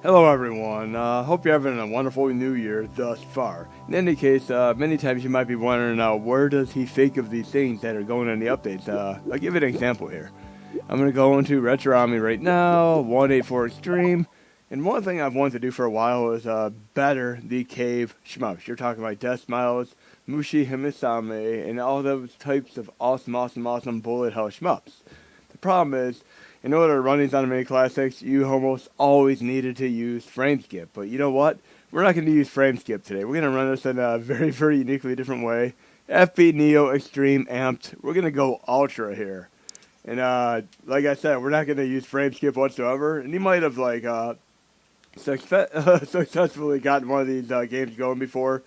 Hello everyone, hope you're having a wonderful new year thus far. In any case, many times you might be wondering, where does he think of these things that are going in the updates? I'll give you an example here. I'm going to go into Retro Army right now, 184 Xtreme, and one thing I've wanted to do for a while is better the CAVE Shmups. You're talking about Deathsmiles, Mushihimesama, and all those types of awesome bullet hell shmups. The problem is, in order to run these on the mini classics, you almost always needed to use Frameskip. But you know what? We're not going to use Frameskip today. We're going to run this in a very uniquely different way. FB Neo Extreme Amped. We're going to go Ultra here. And like I said, we're not going to use Frameskip whatsoever. And you might have successfully gotten one of these games going before.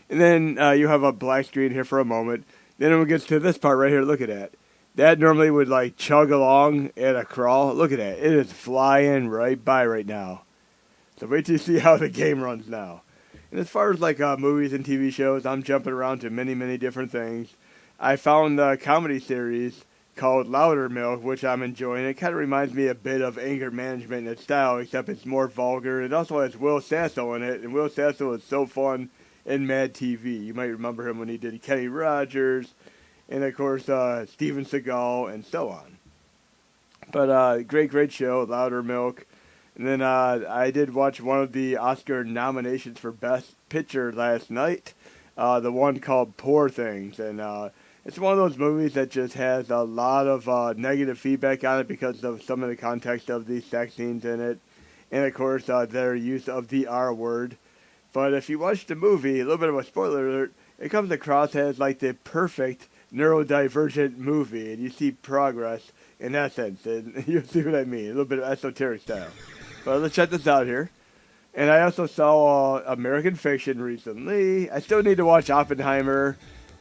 And then you have a black screen here for a moment. Then when it gets to this part right here, look at that. That normally would chug along at a crawl. Look at that. It is flying right by right now. So wait till you see how the game runs now. And as far as movies and TV shows, I'm jumping around to many different things. I found a comedy series called Louder Milk, which I'm enjoying. It kind of reminds me a bit of Anger Management in its style, except it's more vulgar. It also has Will Sasso in it, and Will Sasso is so fun in Mad TV. You might remember him when he did Kenny Rogers, and of course, Steven Seagal, and so on. But great show, Louder Milk. And then I did watch one of the Oscar nominations for Best Picture last night, the one called Poor Things. And it's one of those movies that just has a lot of negative feedback on it because of some of the context of the sex scenes in it. And of course, their use of the R word. But if you watch the movie, a little bit of a spoiler alert, it comes across as the perfect neurodivergent movie, and you see progress in that sense, and you see what I mean, a little bit of esoteric style. But let's check this out here. And I also saw American Fiction recently. I still need to watch Oppenheimer.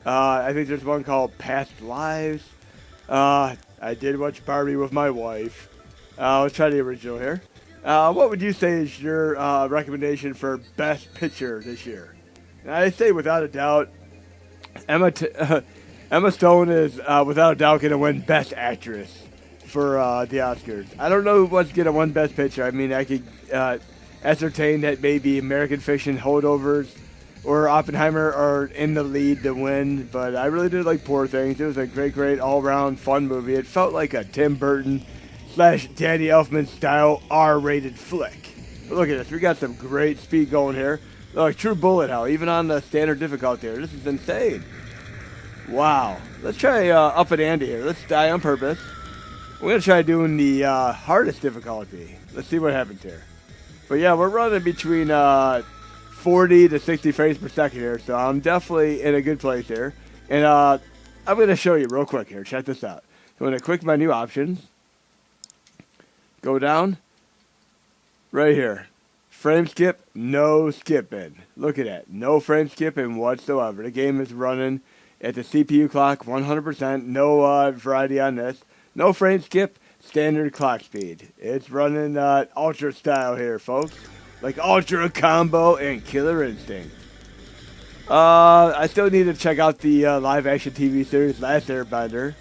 I think there's one called Past Lives. I did watch Barbie with my wife. Let's try the original here. What would you say is your recommendation for Best Picture this year? And I say without a doubt, Emma Stone is, without a doubt, going to win Best Actress for the Oscars. I don't know what's going to win Best Picture. I mean, I could ascertain that maybe American Fiction holdovers or Oppenheimer are in the lead to win, but I really did like Poor Things. It was a great all-around fun movie. It felt like a Tim Burton / Danny Elfman style R-rated flick. But look at this. We got some great speed going here. Like true bullet hell, even on the standard difficulty here. This is insane. Wow. Let's try up and ante here. Let's die on purpose. We're going to try doing the hardest difficulty. Let's see what happens here. But yeah, we're running between 40 to 60 frames per second here, so I'm definitely in a good place here. And I'm going to show you real quick here. Check this out. Go into quick menu options. Go down. Right here. Frame skip, no skipping. Look at that. No frame skipping whatsoever. The game is running at the CPU clock, 100%, no variety on this. No frame skip, standard clock speed. It's running Ultra style here, folks. Like Ultra Combo and Killer Instinct. I still need to check out the live action TV series Last Airbender.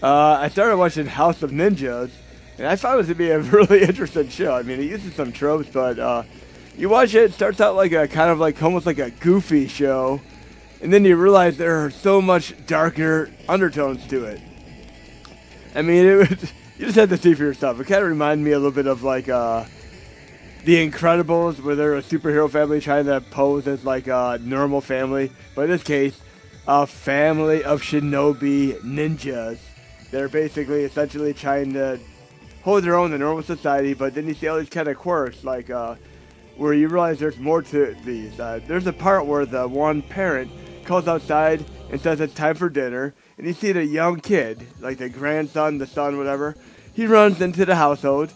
I started watching House of Ninjas, and I found it to be a really interesting show. I mean, it uses some tropes, but you watch it, it starts out like a kind of almost like a goofy show. And then you realize there are so much darker undertones to it. I mean, you just have to see for yourself. It kind of reminded me a little bit of The Incredibles, where they're a superhero family trying to pose as a normal family. But in this case, a family of shinobi ninjas. They're basically essentially trying to hold their own in normal society, but then you see all these kind of quirks, where you realize there's more to these. There's a part where the one parent calls outside and says it's time for dinner, and you see the young kid, the grandson, the son, whatever, he runs into the household,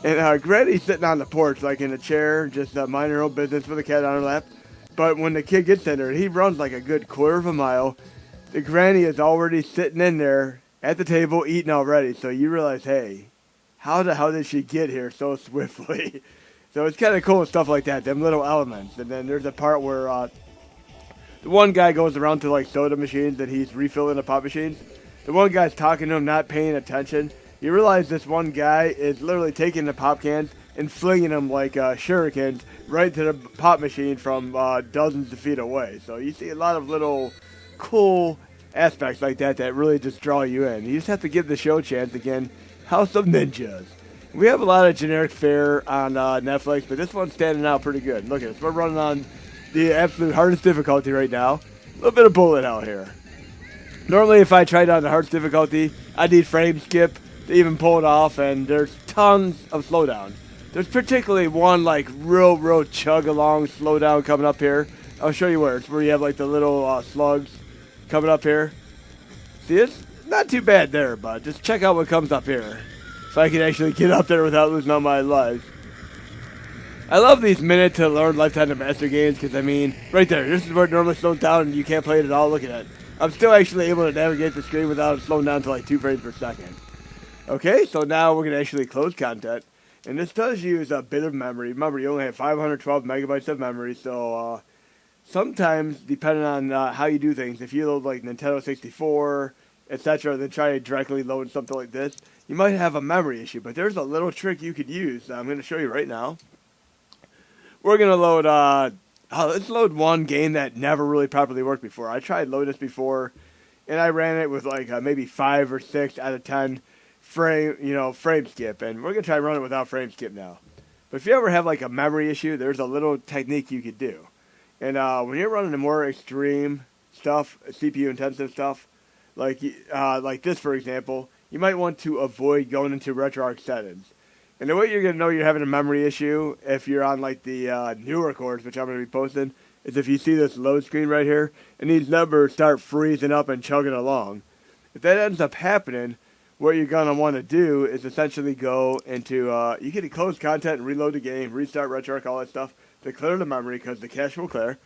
and Granny's sitting on the porch, in a chair, just minding her own business with a cat on her lap. But when the kid gets in there, he runs a good quarter of a mile. The granny is already sitting in there at the table eating already, so you realize, hey, how the hell did she get here so swiftly? So it's kind of cool stuff like that, them little elements. And then there's a part where the one guy goes around to soda machines and he's refilling the pop machines. The one guy's talking to him, not paying attention. You realize this one guy is literally taking the pop cans, and flinging them like shurikens right to the pop machine from dozens of feet away. So you see a lot of little cool aspects like that that really just draw you in. You just have to give the show a chance. Again, House of Ninjas. We have a lot of generic fare on Netflix, but this one's standing out pretty good. Look at this. We're running on the absolute hardest difficulty right now. A little bit of bullet hell here. Normally, if I tried on the hardest difficulty, I'd need Frameskip to even pull it off, and there's tons of slowdowns. There's particularly one like real chug along slowdown coming up here. I'll show you where. It's where you have like the little slugs coming up here. See, it's not too bad there, but just check out what comes up here. If I can actually get up there without losing all my life. I love these minute to learn lifetime to master games because, I mean, right there, this is where it normally slows down and you can't play it at all. Look at it. I'm still actually able to navigate the screen without it slowing down to like 2 frames per second. Okay, so now we're going to actually close content. And this does use a bit of memory. Remember, you only have 512 megabytes of memory, so sometimes, depending on how you do things, if you load like Nintendo 64, etc., then try to directly load something like this, you might have a memory issue, but there's a little trick you could use that I'm going to show you right now. We're going to load, let's load one game that never really properly worked before. I tried loading this before, and I ran it with like maybe 5 or 6 out of 10 frame skip, and we're going to try to run it without frame skip now. But if you ever have like a memory issue, there's a little technique you could do. And when you're running the more extreme stuff, CPU intensive stuff, like this for example, you might want to avoid going into RetroArch settings. And the way you're going to know you're having a memory issue if you're on like the newer cores, which I'm going to be posting, is if you see this load screen right here, and these numbers start freezing up and chugging along. If that ends up happening, what you're going to want to do is essentially go into, you can close content and reload the game, restart RetroArch, all that stuff, to clear the memory because the cache will clear.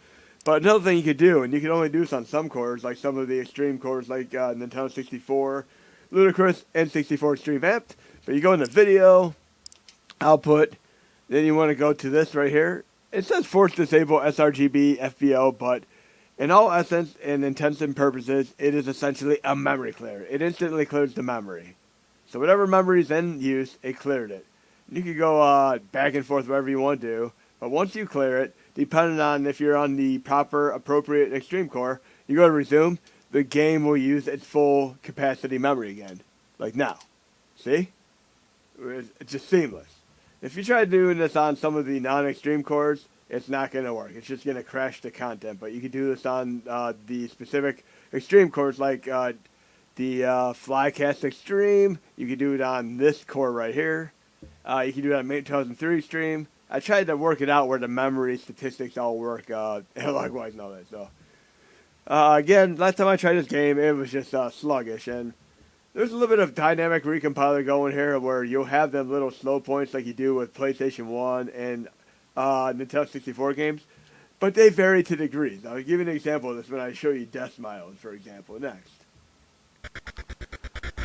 But another thing you could do, and you can only do this on some cores, like some of the extreme cores like Nintendo 64, Ludicrous, N64 Extreme Apt, but you go into Video, Output, then you want to go to this right here. It says Force Disable sRGB FBO, but in all essence and intents and purposes, it is essentially a memory clear. It instantly clears the memory. So whatever memory is in use, it cleared it. You can go back and forth wherever you want to do, but once you clear it, depending on if you're on the proper, appropriate extreme core, you go to resume, the game will use its full capacity memory again. Like now. See? It's just seamless. If you try doing this on some of the non-extreme cores, it's not going to work. It's just going to crash the content. But you can do this on the specific extreme cores like the Flycast Extreme. You can do it on this core right here. You can do it on Mate 2003 Extreme. I tried to work it out where the memory statistics all work likewise and all that. So again, last time I tried this game, it was just sluggish. And there's a little bit of dynamic recompiler going here where you'll have them little slow points like you do with PlayStation 1 and Nintendo 64 games, but they vary to degrees. I'll give you an example of this when I show you Deathsmiles, for example, next.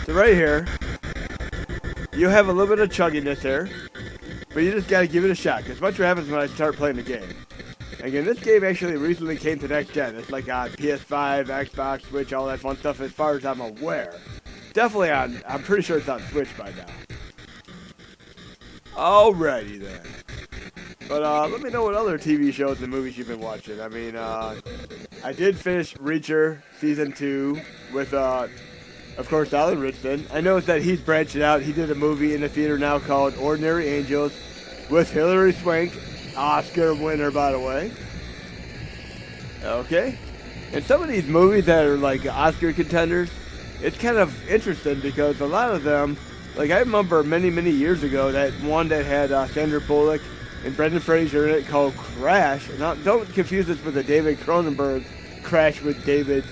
So right here, you have a little bit of chugginess here, but you just got to give it a shot, because much what happens when I start playing the game. Again, this game actually recently came to next gen. It's like on PS5, Xbox, Switch, all that fun stuff as far as I'm aware. Definitely I'm pretty sure it's on Switch by now. Alrighty then. But let me know what other TV shows and movies you've been watching. I mean, I did finish Reacher Season 2 with, of course, Alan Richardson. I noticed that he's branching out. He did a movie in the theater now called Ordinary Angels with Hilary Swank, Oscar winner, by the way. Okay. And some of these movies that are like Oscar contenders, it's kind of interesting because a lot of them, like I remember many years ago that one that had Sandra Bullock and Brendan Fraser in it called Crash. Now, don't confuse this with the David Cronenberg Crash with James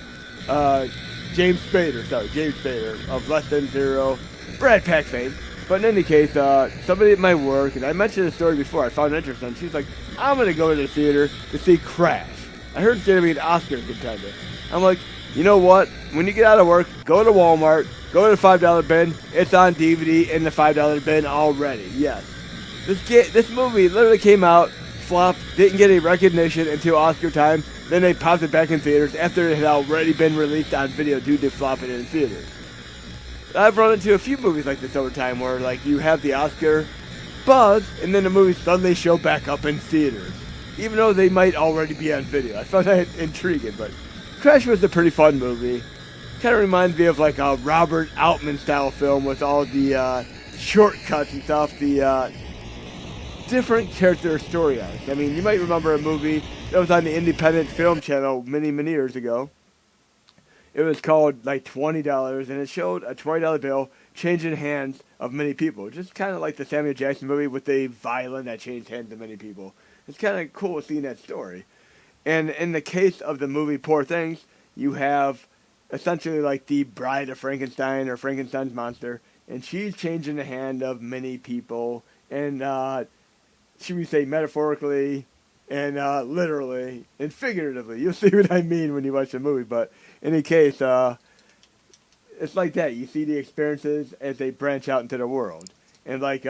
Spader of Less Than Zero, Brad Pack fame. But in any case, somebody at my work, and I mentioned the story before, I found it interesting. She's like, I'm going to go to the theater to see Crash. I heard it's going to be an Oscar contender. I'm like, you know what? When you get out of work, go to Walmart, go to the $5 bin. It's on DVD in the $5 bin already. Yes. This movie literally came out, flopped, didn't get any recognition until Oscar time. Then they popped it back in theaters after it had already been released on video due to flopping in theaters. I've run into a few movies like this over time where like you have the Oscar buzz, and then the movies suddenly show back up in theaters, even though they might already be on video. I found that intriguing, but Crash was a pretty fun movie. Kind of reminds me of like a Robert Altman style film with all the shortcuts and stuff, the different character story arcs. I mean, you might remember a movie that was on the Independent Film Channel many years ago. It was called like $20, and it showed a $20 bill changing hands of many people. Just kind of like the Samuel Jackson movie with the violin that changed hands of many people. It's kind of cool seeing that story. And in the case of the movie Poor Things, you have essentially like the bride of Frankenstein or Frankenstein's monster, and she's changing the hand of many people, and should we say metaphorically and literally and figuratively. You'll see what I mean when you watch the movie, but in any case, it's like that. You see the experiences as they branch out into the world. And like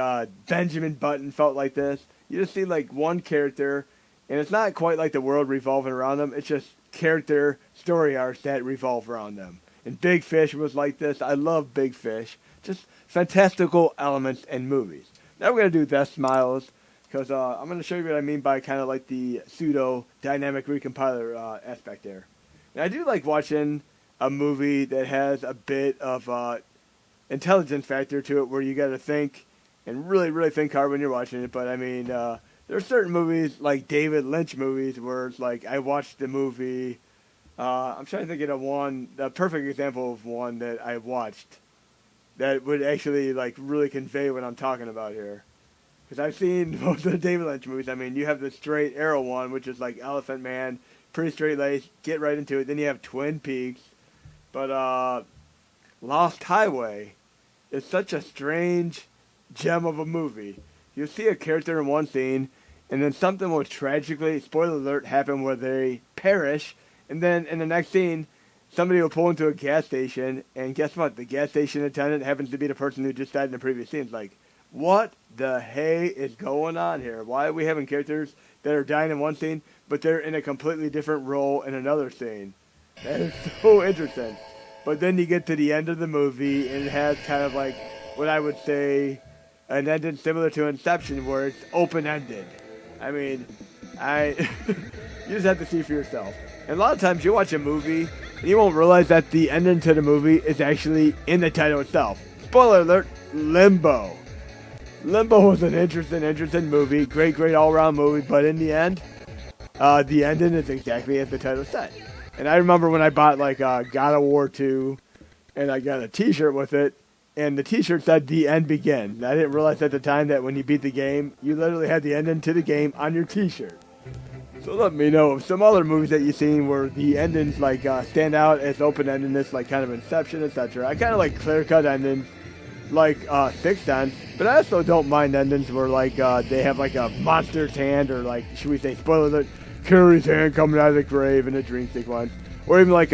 Benjamin Button felt like this. You just see like one character, and it's not quite like the world revolving around them. It's just character story arcs that revolve around them. And Big Fish was like this. I love Big Fish. Just fantastical elements in movies. Now we're going to do Deathsmiles, because I'm going to show you what I mean by kind of like the pseudo-dynamic recompiler aspect there. And I do like watching a movie that has a bit of intelligence factor to it, where you got to think and really think hard when you're watching it. But I mean, there are certain movies like David Lynch movies where it's like I watched the movie. I'm trying to think of a perfect example of one that I watched that would actually like really convey what I'm talking about here. Because I've seen most of the David Lynch movies. I mean, you have the Straight Arrow one, which is like Elephant Man, pretty straight laced, get right into it. Then you have Twin Peaks. But Lost Highway is such a strange gem of a movie. You see a character in one scene, and then something will tragically, spoiler alert, happen where they perish. And then in the next scene, somebody will pull into a gas station, and guess what? The gas station attendant happens to be the person who just died in the previous scene. It's like, what the hey is going on here? Why are we having characters that are dying in one scene, but they're in a completely different role in another scene? That is so interesting. But then you get to the end of the movie, and it has kind of like what I would say an ending similar to Inception, where it's open-ended. I mean, you just have to see for yourself. And a lot of times you watch a movie, and you won't realize that the ending to the movie is actually in the title itself. Spoiler alert, Limbo. Limbo was an interesting movie. Great all-around movie. But in the end, the ending is exactly as the title said. And I remember when I bought like God of War 2, and I got a T-shirt with it, and the T-shirt said "The End Begins." I didn't realize at the time that when you beat the game, you literally had the ending to the game on your T-shirt. So let me know of some other movies that you've seen where the endings like stand out as open-endedness, like kind of Inception, etc. I kind of like clear-cut endings, like Sixth Sense, but I also don't mind endings where like they have like a monster's hand, or like, should we say, spoiler alert, Carrie's hand coming out of the grave in a dream sequence, or even like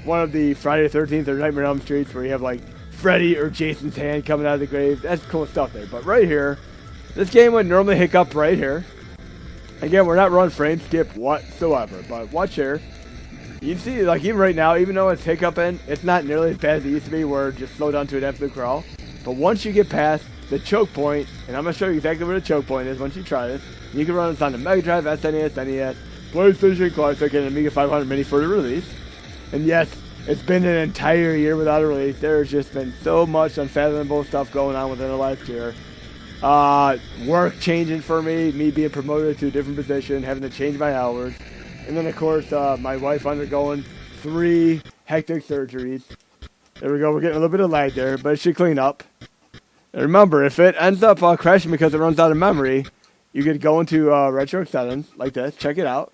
one of the Friday the 13th or Nightmare on Elm Streets where you have like Freddy or Jason's hand coming out of the grave. That's cool stuff there. But right here, this game would normally hiccup right here. Again, we're not running Frameskip whatsoever, but watch here. You can see, like, even right now, even though it's hiccuping, it's not nearly as bad as it used to be, where it just slowed down to an absolute crawl. But once you get past the choke point, and I'm going to show you exactly where the choke point is once you try this, you can run this on the Mega Drive, SNES, NES, PlayStation Classic, and Amiga 500 Mini for the release. And yes, it's been an entire year without a release. There's just been so much unfathomable stuff going on within the last year. Work changing for me being promoted to a different position, having to change my hours. And then, of course, my wife undergoing 3 hectic surgeries. There we go. We're getting a little bit of lag there, but it should clean up. And remember, if it ends up crashing because it runs out of memory, you could go into retro settings like this. Check it out.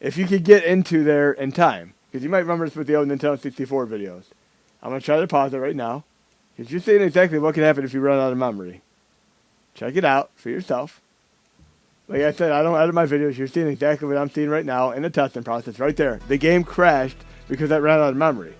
If you could get into there in time, because you might remember this with the old Nintendo 64 videos. I'm going to try to pause it right now, because you're seeing exactly what can happen if you run out of memory. Check it out for yourself. Like I said, I don't edit my videos. You're seeing exactly what I'm seeing right now in the testing process right there. The game crashed because that ran out of memory.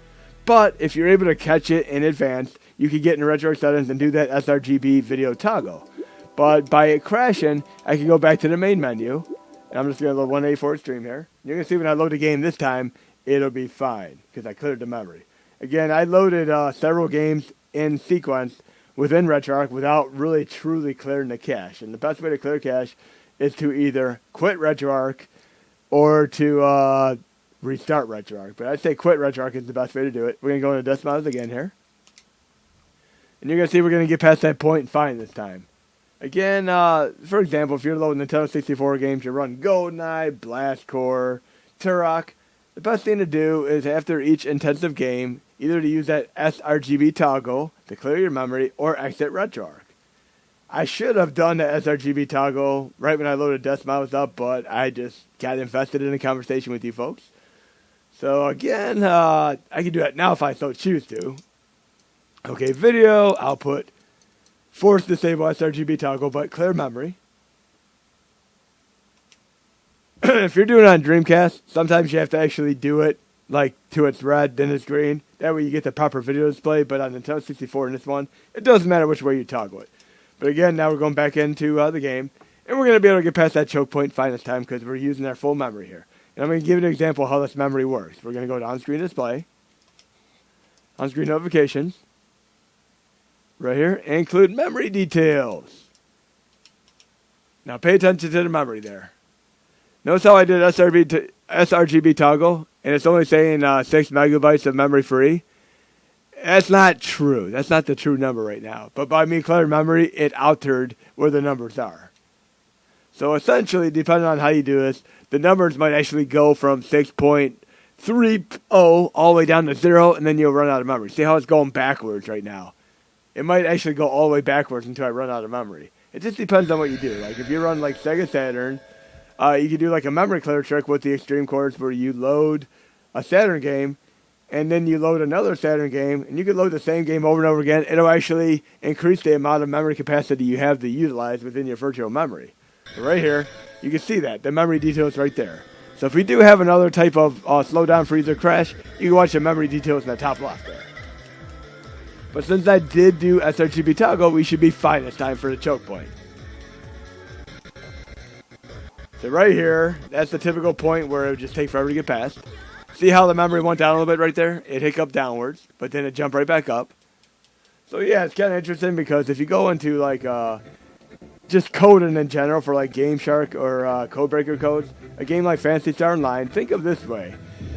But if you're able to catch it in advance, you can get in retro settings and do that sRGB video toggle. But by it crashing, I can go back to the main menu. And I'm just going to load 184 Xtreme here. You're going to see when I load the game this time, it'll be fine because I cleared the memory. Again, I loaded several games in sequence within RetroArch without really truly clearing the cache. And the best way to clear cache is to either quit RetroArch or to restart RetroArch. But I'd say quit RetroArch is the best way to do it. We're going to go into Deathsmiles again here. And you're going to see we're going to get past that point fine this time. Again, for example, if you're loading Nintendo 64 games, you run GoldenEye, Blast Corps, Turok. The best thing to do is after each intensive game, either to use that sRGB toggle to clear your memory or exit RetroArch. I should have done the sRGB toggle right when I loaded Deathsmiles up, but I just got invested in a conversation with you folks. So again, I can do that now if I so choose to. Okay, video, output, force disable sRGB toggle, but clear memory. If you're doing it on Dreamcast, sometimes you have to actually do it like to its red, then it's green. That way you get the proper video display, but on Nintendo 64 in this one, it doesn't matter which way you toggle it. But again, now we're going back into the game, and we're going to be able to get past that choke point fine this time because we're using our full memory here. And I'm going to give you an example of how this memory works. We're going to go to on-screen display, on-screen notifications, right here, and include memory details. Now pay attention to the memory there. Notice how I did sRGB toggle, and it's only saying 6 megabytes of memory free. That's not true. That's not the true number right now. But by me clearing memory, it altered where the numbers are. So essentially, depending on how you do this, the numbers might actually go from 6.30 all the way down to 0, and then you'll run out of memory. See how it's going backwards right now? It might actually go all the way backwards until I run out of memory. It just depends on what you do. Like if you run like Sega Saturn, you can do like a memory clear trick with the Xtreme cores where you load a Saturn game, and then you load another Saturn game, and you can load the same game over and over again. It'll actually increase the amount of memory capacity you have to utilize within your virtual memory. So right here, you can see that. The memory details right there. So if we do have another type of slowdown, freeze, or crash, you can watch the memory details in the top left there. But since I did do sRGB toggle, we should be fine this time for the choke point. So right here, that's the typical point where it would just take forever to get past. See how the memory went down a little bit right there? It hiccuped downwards, but then it jumped right back up. So yeah, it's kind of interesting because if you go into like just coding in general for like Game Shark or Codebreaker codes, a game like Phantasy Star Online, think of this way,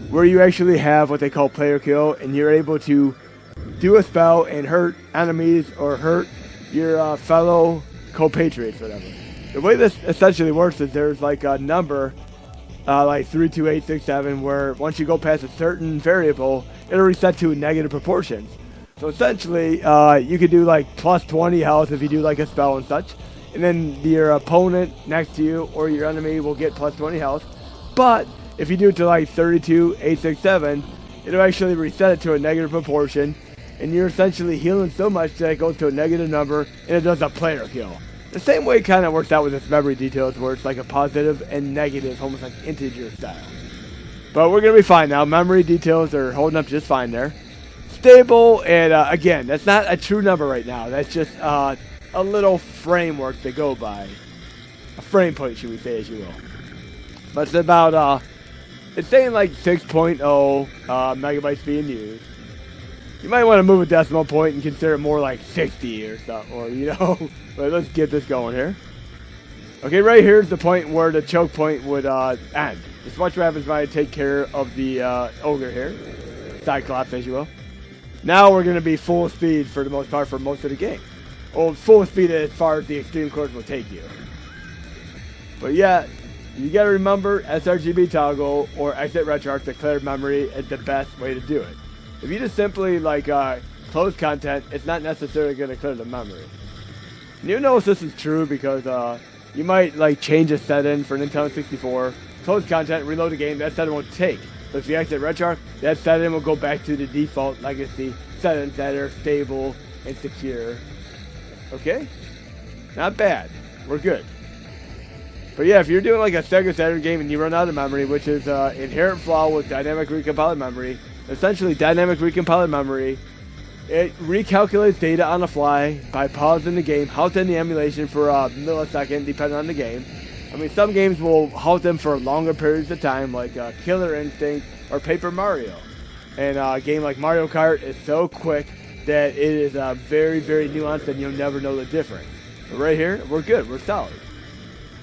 where you actually have what they call player kill, and you're able to do a spell and hurt enemies or hurt your fellow compatriots, whatever. The way this essentially works is there's like a number, like 32867, where once you go past a certain variable, it'll reset to negative proportions. So essentially, you could do like plus 20 health if you do like a spell and such, and then your opponent next to you or your enemy will get plus 20 health. But if you do it to like 32867, it'll actually reset it to a negative proportion, and you're essentially healing so much that it goes to a negative number, and it does a player kill. The same way it kind of works out with its memory details, where it's like a positive and negative, almost like integer style. But we're going to be fine now. Memory details are holding up just fine there. Stable, and again, that's not a true number right now. That's just a little framework to go by. A frame point, should we say, as you will. But it's about, it's saying like 6.0 megabytes being used. You might want to move a decimal point and consider it more like 60 or something, or you know. But let's get this going here. Okay, right here's the point where the choke point would end. Just watch what happens when I take care of the ogre here. Cyclops, as you will. Now we're going to be full speed for the most part for most of the game. Well, full speed as far as the extreme course will take you. But yeah, you got to remember sRGB toggle or exit RetroArch to clear memory is the best way to do it. If you just simply like close content, it's not necessarily going to clear the memory. And you notice this is true because you might like change a setting for Nintendo 64, close content, reload the game, that setting won't take. But if you exit RetroArch, that setting will go back to the default legacy settings that are stable and secure. Okay? Not bad. We're good. But yeah, if you're doing like a Sega Saturn game and you run out of memory, which is inherent flaw with dynamic recompiled memory, essentially dynamic recompiled memory, it recalculates data on the fly by pausing the game, halting the emulation for a millisecond, depending on the game. I mean, some games will halt them for longer periods of time, like Killer Instinct or Paper Mario. And a game like Mario Kart is so quick that it is very, very nuanced and you'll never know the difference. But right here, we're good. We're solid.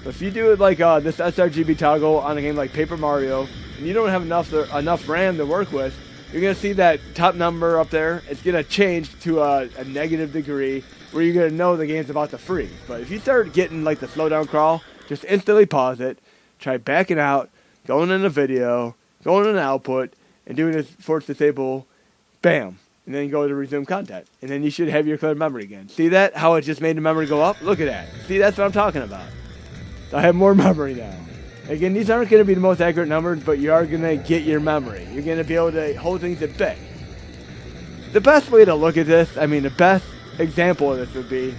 But if you do it like this sRGB toggle on a game like Paper Mario, and you don't have enough RAM to work with, you're going to see that top number up there. It's going to change to a negative degree where you're going to know the game's about to freeze. But if you start getting like the slowdown crawl, just instantly pause it, try backing out, going in the video, going in the output, and doing this force disable, bam. And then you go to resume content. And then you should have your clear memory again. See that? How it just made the memory go up? Look at that. See, that's what I'm talking about. I have more memory now. Again, these aren't going to be the most accurate numbers, but you are going to get your memory. You're going to be able to hold things at bay. The best way to look at this, I mean, the best example of this would be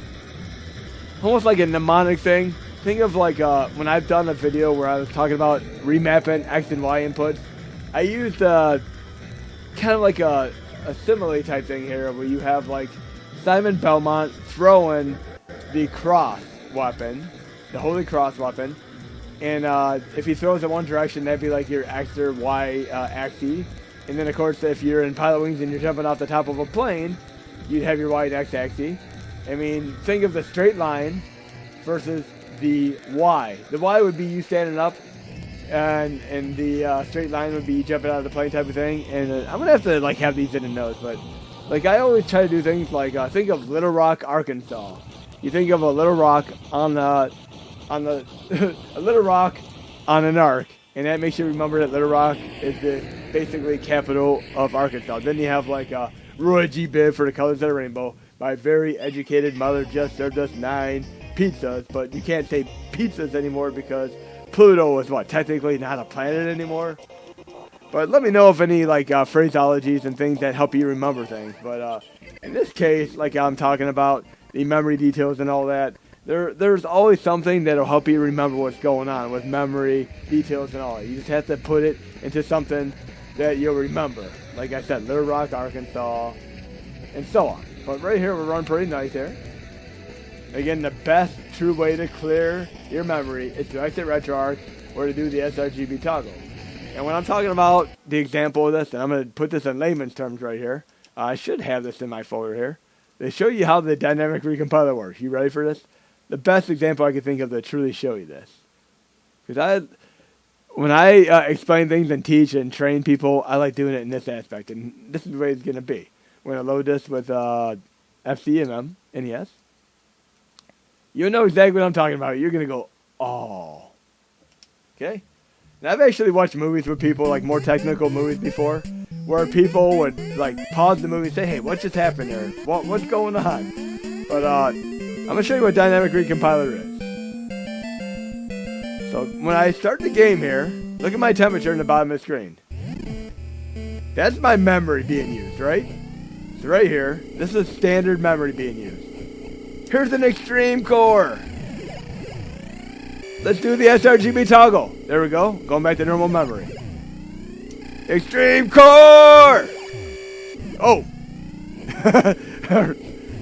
almost like a mnemonic thing. Think of like when I've done a video where I was talking about remapping X and Y inputs. I used kind of like a simile type thing here where you have like Simon Belmont throwing the cross weapon, the Holy Cross weapon, and if he throws in one direction, that'd be like your X or Y axis. And then of course if you're in Pilot Wings and you're jumping off the top of a plane, you'd have your Y and X axis. I mean, think of the straight line versus the Y. The Y would be you standing up, and the straight line would be you jumping out of the plane type of thing. And I'm gonna have to like have these in the notes, but like I always try to do things like think of Little Rock, Arkansas. You think of a little rock on the a little rock on an arc, and that makes you remember that Little Rock is the basically capital of Arkansas. Then you have like Roy G. Biv for the Colors of the Rainbow. My very educated mother just served us 9 pizzas, but you can't say pizzas anymore because Pluto is what, technically not a planet anymore. But let me know if any like phraseologies and things that help you remember things. But in this case, like I'm talking about the memory details and all that, there's always something that'll help you remember what's going on with memory details and all that. You just have to put it into something that you'll remember. Like I said, Little Rock, Arkansas, and so on. But right here, we're running pretty nice here. Again, the best true way to clear your memory is to exit RetroArch or to do the sRGB toggle. And when I'm talking about the example of this, and I'm going to put this in layman's terms right here. I should have this in my folder here. They show you how the dynamic recompiler works. You ready for this? The best example I can think of to truly show you this. Because when I explain things and teach and train people, I like doing it in this aspect. And this is the way it's going to be. We're going to load this with FCMM, NES. You'll know exactly what I'm talking about. You're going to go, oh. Okay? Now, I've actually watched movies with people, like more technical movies before, where people would like pause the movie and say, hey, what just happened there? What's going on? But I'm going to show you what dynamic recompiler is. So when I start the game here, look at my temperature in the bottom of the screen. That's my memory being used, right? So right here, this is standard memory being used. Here's an Xtreme core. Let's do the sRGB toggle. There we go. Going back to normal memory. Xtreme core! Oh.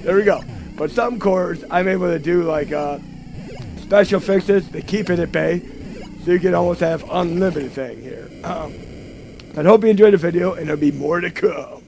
There we go. But some cores, I'm able to do like special fixes to keep it at bay. So you can almost have unlimited thing here. I hope you enjoyed the video, and there'll be more to come.